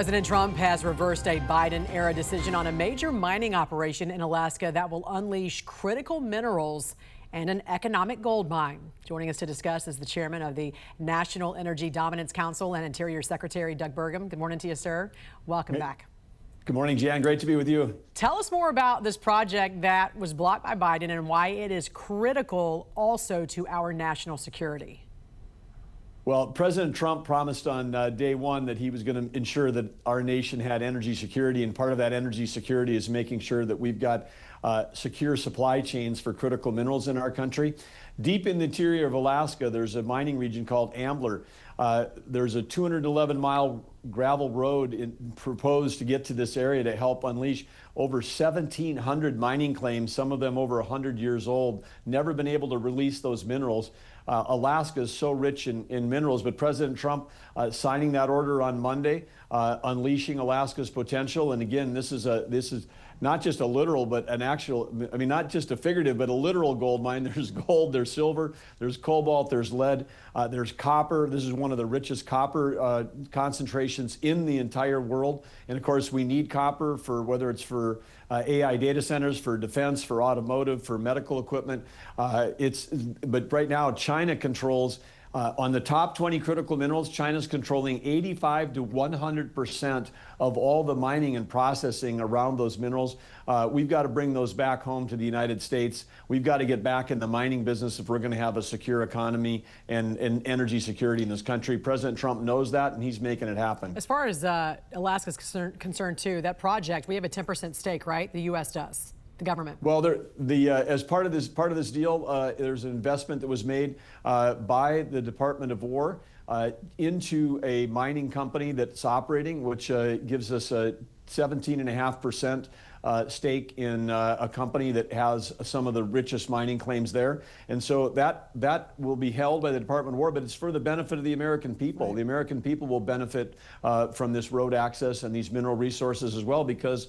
President Trump has reversed a Biden-era decision on a major mining operation in Alaska that will unleash critical minerals and an economic gold mine. Joining us to discuss is the chairman of the National Energy Dominance Council and Interior Secretary Doug Burgum. Good morning to you, sir. Welcome back. Good morning, Jan. Great to be with you. Tell us more about this project that was blocked by Biden and why it is critical also to our national security. Well, President Trump promised on day one that he was going to ensure that our nation had energy security, and part of that energy security is making sure that we've got secure supply chains for critical minerals in our country. Deep in the interior of Alaska, there's a mining region called Ambler. There's a 211-mile gravel road proposed to get to this area to help unleash over 1,700 mining claims, some of them over 100 years old, never been able to release those minerals. Alaska is so rich in minerals, but President Trump signing that order on Monday, unleashing Alaska's potential. And again, this is not just a literal, but an actual, I mean, not just a figurative, but a literal gold mine. There's gold, there's silver, there's cobalt, there's lead, there's copper. This is one of the richest copper concentrations in the entire world. And of course, we need copper for whether it's for AI data centers, for defense, for automotive, for medical equipment. But right now, China controls on the top 20 critical minerals, China's controlling 85 to 100% of all the mining and processing around those minerals. We've got to bring those back home to the United States. We've got to get back in the mining business if we're going to have a secure economy and energy security in this country. President Trump knows that, and he's making it happen. As far as Alaska's concerned, too, that project, we have a 10% stake, right? The U.S. does. The government. Well, as part of this deal, there's an investment that was made by the Department of War into a mining company that's operating, which gives us a 17.5% stake in a company that has some of the richest mining claims there. And so that will be held by the Department of War, but it's for the benefit of the American people. Right. The American people will benefit from this road access and these mineral resources as well, because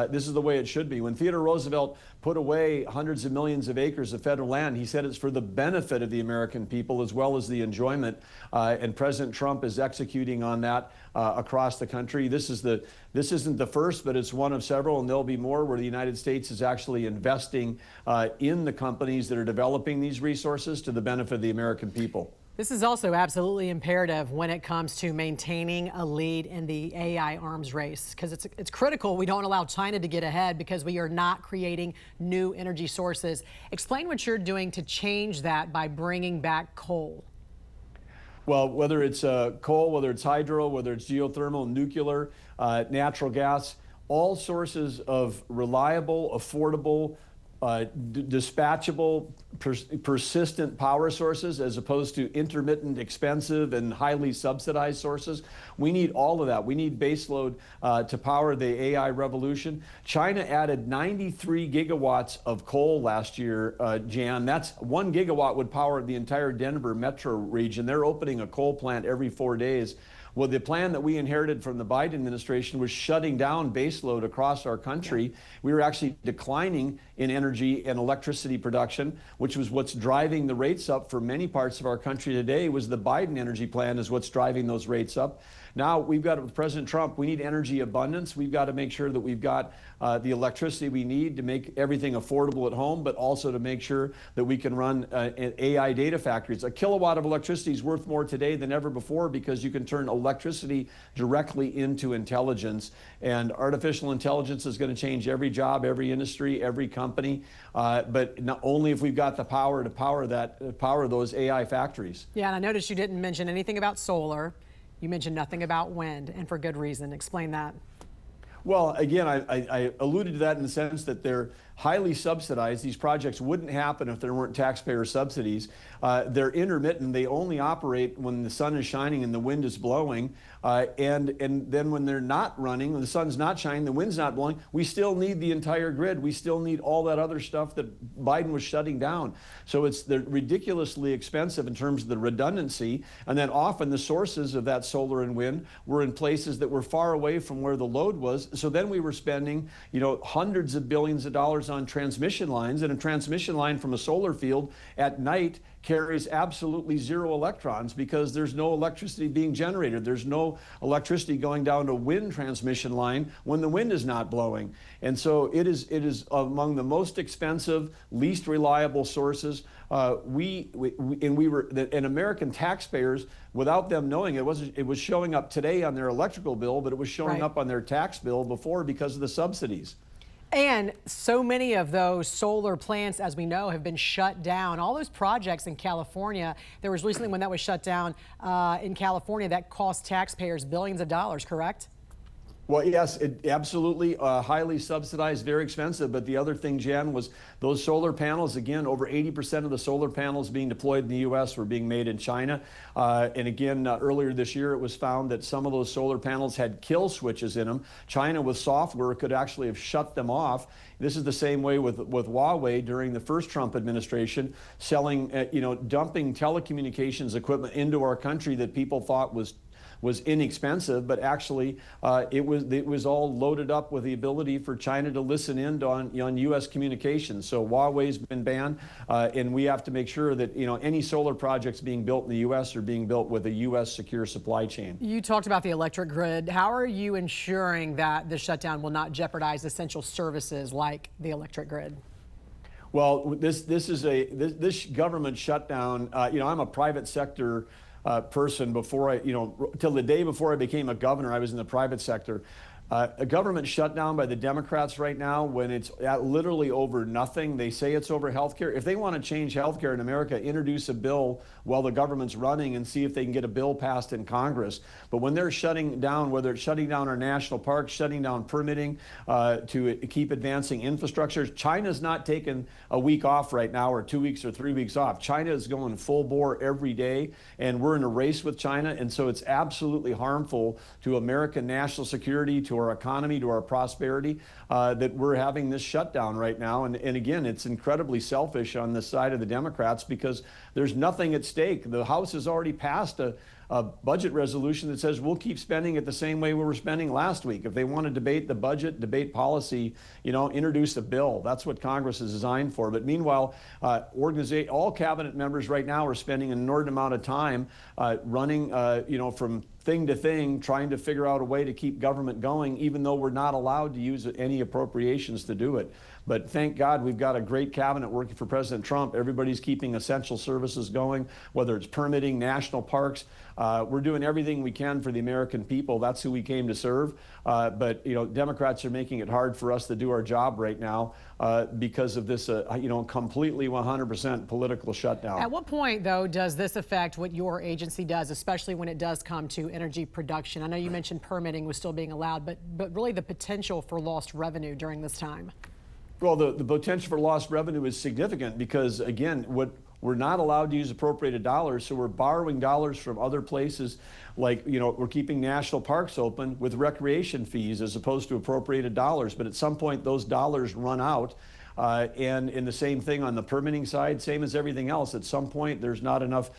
this is the way it should be. When Theodore Roosevelt put away hundreds of millions of acres of federal land, he said it's for the benefit of the American people as well as the enjoyment. And President Trump is executing on that across the country. This isn't the first, but it's one of several, and there'll be more where the United States is actually investing in the companies that are developing these resources to the benefit of the American people. This is also absolutely imperative when it comes to maintaining a lead in the AI arms race, because it's critical we don't allow China to get ahead because we are not creating new energy sources. Explain what you're doing to change that by bringing back coal. Well, whether it's coal, whether it's hydro, whether it's geothermal, nuclear, natural gas, all sources of reliable, affordable, dispatchable, persistent power sources as opposed to intermittent, expensive, and highly subsidized sources. We need all of that. We need baseload to power the AI revolution. China added 93 gigawatts of coal last year, Jan. That's 1 gigawatt would power the entire Denver metro region. They're opening a coal plant every 4 days. Well, the plan that we inherited from the Biden administration was shutting down baseload across our country. We were actually declining in energy and electricity production, which was what's driving the rates up for many parts of our country today. Was the Biden energy plan is what's driving those rates up. Now we've got, with President Trump, we need energy abundance. We've got to make sure that we've got the electricity we need to make everything affordable at home, but also to make sure that we can run AI data factories. A kilowatt of electricity is worth more today than ever before because you can turn electricity directly into intelligence. And artificial intelligence is going to change every job, every industry, every company, but not only if we've got the power to power those AI factories. Yeah, and I noticed you didn't mention anything about solar. You mentioned nothing about wind, and for good reason. Explain that. Well, again, I alluded to that in the sense that they're highly subsidized. These projects wouldn't happen if there weren't taxpayer subsidies. They're intermittent. They only operate when the sun is shining and the wind is blowing. And then when they're not running, when the sun's not shining, the wind's not blowing, we still need the entire grid. We still need all that other stuff that Biden was shutting down. So they're ridiculously expensive in terms of the redundancy. And then often the sources of that solar and wind were in places that were far away from where the load was. So then we were spending, hundreds of billions of dollars on transmission lines, and a transmission line from a solar field at night carries absolutely zero electrons because there's no electricity being generated. There's no electricity going down a wind transmission line when the wind is not blowing. And so it is among the most expensive, least reliable sources. And American taxpayers, without them knowing it was showing up today on their electrical bill, but it was showing up on their tax bill before because of the subsidies. And so many of those solar plants, as we know, have been shut down. All those projects in California, there was recently one that was shut down in California that cost taxpayers billions of dollars, correct? Well, yes, it absolutely highly subsidized, very expensive. But the other thing, Jan, was those solar panels. Again, over 80% of the solar panels being deployed in the U.S. were being made in China. And again, earlier this year, it was found that some of those solar panels had kill switches in them. China, with software, could actually have shut them off. This is the same way with Huawei during the first Trump administration, selling, dumping telecommunications equipment into our country that people thought was inexpensive, but actually it was all loaded up with the ability for China to listen in on U.S. communications. So Huawei's been banned, and we have to make sure that any solar projects being built in the U.S. are being built with a U.S. secure supply chain. You talked about the electric grid. How are you ensuring that the shutdown will not jeopardize essential services like the electric grid? Well, this government shutdown. I'm a private sector person. Before till the day before I became a governor, I was in the private sector. A government shutdown by the Democrats right now, when it's literally over nothing. They say it's over health care. If they want to change health care in America, introduce a bill while the government's running and see if they can get a bill passed in Congress. But when they're shutting down, whether it's shutting down our national parks, shutting down permitting to keep advancing infrastructure, China's not taking a week off right now, or 2 weeks or 3 weeks off. China is going full bore every day, and we're in a race with China. And so it's absolutely harmful to American national security, to our economy, to our prosperity, that we're having this shutdown right now. And again, it's incredibly selfish on the side of the Democrats because there's nothing at stake. The House has already passed a budget resolution that says we'll keep spending it the same way we were spending last week. If they want to debate the budget, debate policy, introduce a bill. That's what Congress is designed for. But meanwhile, all cabinet members right now are spending an inordinate amount of time running, from thing to thing, trying to figure out a way to keep government going, even though we're not allowed to use any appropriations to do it. But thank God we've got a great cabinet working for President Trump. Everybody's keeping essential services going, whether it's permitting, national parks. We're doing everything we can for the American people. That's who we came to serve. But Democrats are making it hard for us to do our job right now because of this, completely 100% political shutdown. At what point, though, does this affect what your agency does, especially when it does come to energy production? I know you mentioned permitting was still being allowed, but really the potential for lost revenue during this time. Well, the potential for lost revenue is significant because, again, we're not allowed to use appropriated dollars, so we're borrowing dollars from other places. Like, we're keeping national parks open with recreation fees as opposed to appropriated dollars. But at some point, those dollars run out. And in the same thing on the permitting side, same as everything else. At some point, there's not enough,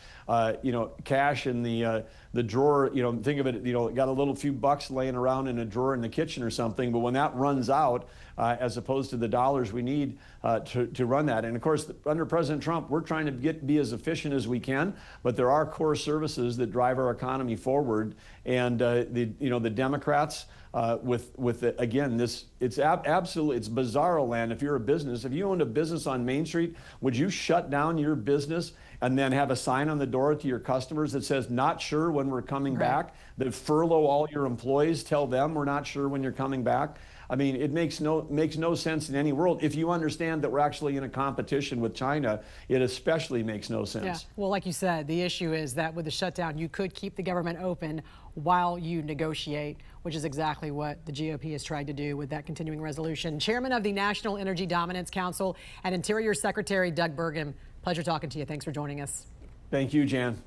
cash in the drawer. Think of it, got a little few bucks laying around in a drawer in the kitchen or something. But when that runs out, as opposed to the dollars we need to run that. And of course, under President Trump, we're trying to be as efficient as we can. But there are core services that drive our economy forward. And the Democrats. Again, it's bizarro land. If you're a business, if you owned a business on Main Street, would you shut down your business and then have a sign on the door to your customers that says, not sure when we're coming back, that furlough all your employees, tell them we're not sure when you're coming back? I mean, it makes no sense in any world. If you understand that we're actually in a competition with China, it especially makes no sense. Yeah. Well, like you said, the issue is that with the shutdown, you could keep the government open while you negotiate, which is exactly what the GOP is trying to do with that continuing resolution. Chairman of the National Energy Dominance Council and Interior Secretary Doug Burgum, pleasure talking to you. Thanks for joining us. Thank you, Jan.